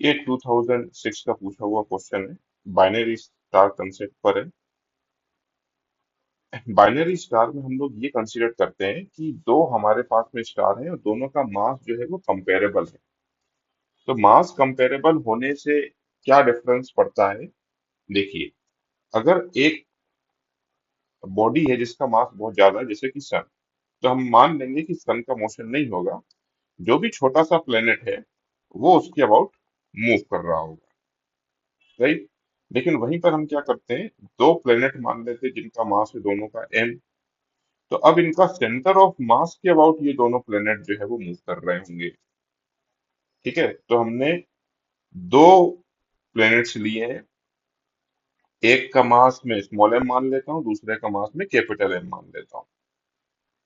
ये 2006 का पूछा हुआ क्वेश्चन है। बाइनरी स्टार कंसेप्ट पर है। बाइनरी स्टार में हम लोग ये कंसीडर करते हैं कि दो हमारे पास में स्टार हैं और दोनों का मास जो है वो कंपेरेबल है। तो मास कंपेरेबल होने से क्या डिफरेंस पड़ता है? देखिए, अगर एक बॉडी है जिसका मास बहुत ज्यादा है, जैसे कि सन, तो हम मान लेंगे कि सन का मोशन नहीं होगा। जो भी छोटा सा प्लेनेट है वो उसके अबाउट मूव कर रहा होगा, राइट। लेकिन वहीं पर हम क्या करते हैं, दो प्लेनेट मान लेते हैं जिनका मास है दोनों का m। तो अब इनका सेंटर ऑफ मास के अबाउट ये दोनों प्लेनेट जो है वो मूव कर रहे होंगे। ठीक है, तो हमने दो प्लेनेट्स लिए हैं। एक का मास में स्मॉल m मान लेता हूँ, दूसरे का मास में कैपिटल M मान लेता हूँ।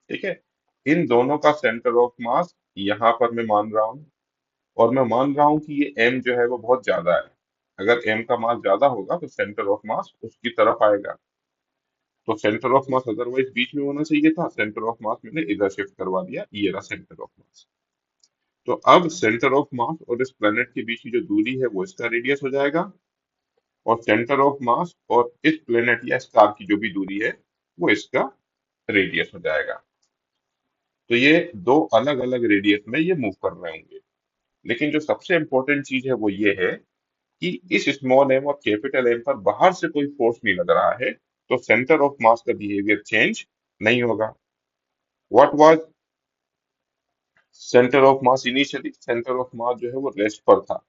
ठीक है, इन दोनों का सेंटर ऑफ मास यहाँ पर मैं मान रहा हूँ, और मैं मान रहा हूँ कि ये m जो है वो बहुत ज्यादा है। अगर m का मास ज्यादा होगा तो सेंटर ऑफ मास उसकी तरफ आएगा। तो सेंटर ऑफ मास अदरवाइज बीच में होना चाहिए था, सेंटर ऑफ मास मैंने इधर शिफ्ट करवा दिया, ये रहा सेंटर ऑफ मास। तो अब सेंटर ऑफ मास और इस प्लेनेट के बीच की जो दूरी है वो इसका रेडियस हो जाएगा, और सेंटर ऑफ मास और इस प्लेनेट या स्टार की जो भी दूरी है वो इसका रेडियस हो जाएगा। तो ये दो अलग अलग रेडियस में ये मूव कर रहे होंगे। लेकिन जो सबसे इंपॉर्टेंट चीज है वो ये है कि इस स्मॉल एम और कैपिटल एम पर बाहर से कोई फोर्स नहीं लग रहा है, तो सेंटर ऑफ मास का बिहेवियर चेंज नहीं होगा। What was centre of mass initially? Centre of mass जो है वो रेस्ट पर था,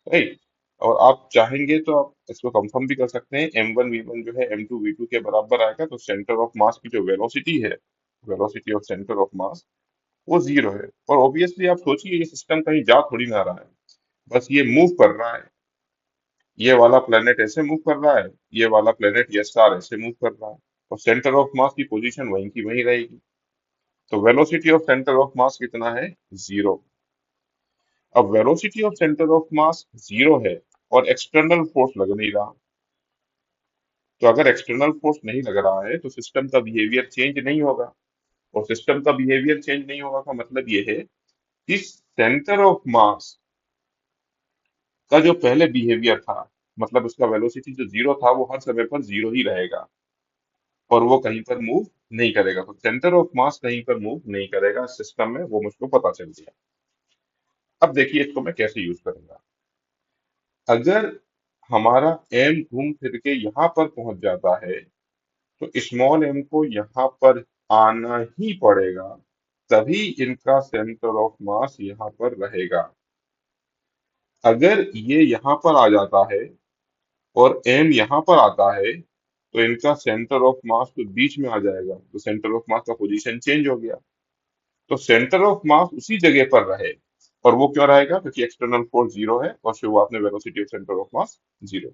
राइट। और आप चाहेंगे तो आप इसको कंफर्म भी कर सकते हैं, m1 v1 जो है m2 v2 के बराबर आएगा। तो सेंटर ऑफ मास की जो वेलोसिटी है, velocity of centre of mass, वो जीरो है। और ऑब्वियसली आप सोचिए, ये सिस्टम कहीं जा थोड़ी ना रहा है, बस ये मूव कर रहा है। ये वाला प्लेनेट ऐसे मूव कर रहा है, ये वाला प्लेनेट या स्टार ऐसे मूव कर रहा है, और सेंटर ऑफ मास की पोजीशन वहीं की वहीं रहेगी। तो velocity of centre of mass कितना है? जीरो। अब velocity of centre of mass zero है और एक्सटर्नल फोर्स लग नहीं रहा। तो अगर एक्सटर्नल फोर्स नहीं लग रहा है तो सिस्टम का बिहेवियर चेंज नहीं होगा। और सिस्टम का बिहेवियर चेंज नहीं होगा का मतलब ये है कि सेंटर ऑफ मास का जो पहले बिहेवियर था, मतलब उसका वेलोसिटी जो जीरो था वो हर समय पर जीरो ही रहेगा, और वो कहीं पर मूव नहीं करेगा। तो सेंटर ऑफ मास कहीं पर मूव नहीं करेगा सिस्टम में, वो मुझको पता चल गया। अब देखिए इसको मैं कैसे यूज करूंगा। अगर हमारा एम घूम फिर के यहाँ पर पहुंच जाता है, तो स्मॉल एम को यहाँ पर आना ही पड़ेगा, तभी इनका सेंटर ऑफ मास यहाँ पर रहेगा। अगर ये यहाँ पर आ जाता है और एम यहाँ पर आता है, तो इनका सेंटर ऑफ मास तो बीच में आ जाएगा, तो सेंटर ऑफ मास का पोजीशन चेंज हो गया। तो सेंटर ऑफ मास उसी जगह पर रहे, और वो क्यों रहेगा? क्योंकि एक्सटर्नल फोर्स जीरो है और शुरुआत में velocity of centre of mass zero.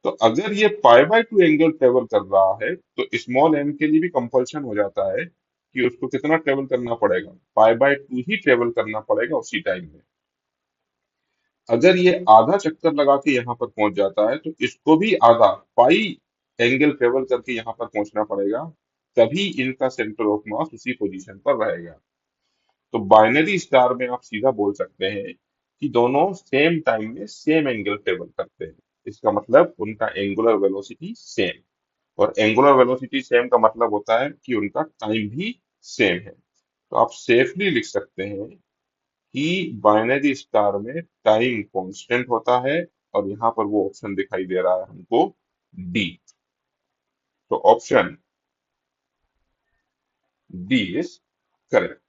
तो अगर ये pi by two angle travel कर रहा है, तो स्मॉल एम के लिए भी कंपल्शन हो जाता है कि उसको कितना ट्रेवल करना पड़ेगा, pi by two he travel करना पड़ेगा उसी टाइम में। अगर ये आधा चक्कर लगा के यहाँ पर पहुंच जाता है, तो इसको भी आधा पाई एंगल ट्रेवल करके यहाँ पर पहुंचना पड़ेगा, तभी इनका सेंटर ऑफ मास उसी पोजीशन पर रहेगा। तो बाइनरी स्टार में आप सीधा बोल सकते हैं कि दोनों सेम टाइम में सेम एंगल ट्रेवल करते हैं। इसका मतलब उनका एंगुलर वेलोसिटी सेम, और एंगुलर वेलोसिटी सेम का मतलब होता है कि उनका टाइम भी सेम है। तो आप सेफली लिख सकते हैं कि बाइनरी स्टार में टाइम कांस्टेंट होता है, और यहाँ पर वो ऑप्शन दिखाई दे रहा है हमको, डी। तो ऑप्शन डी इज करेक्ट।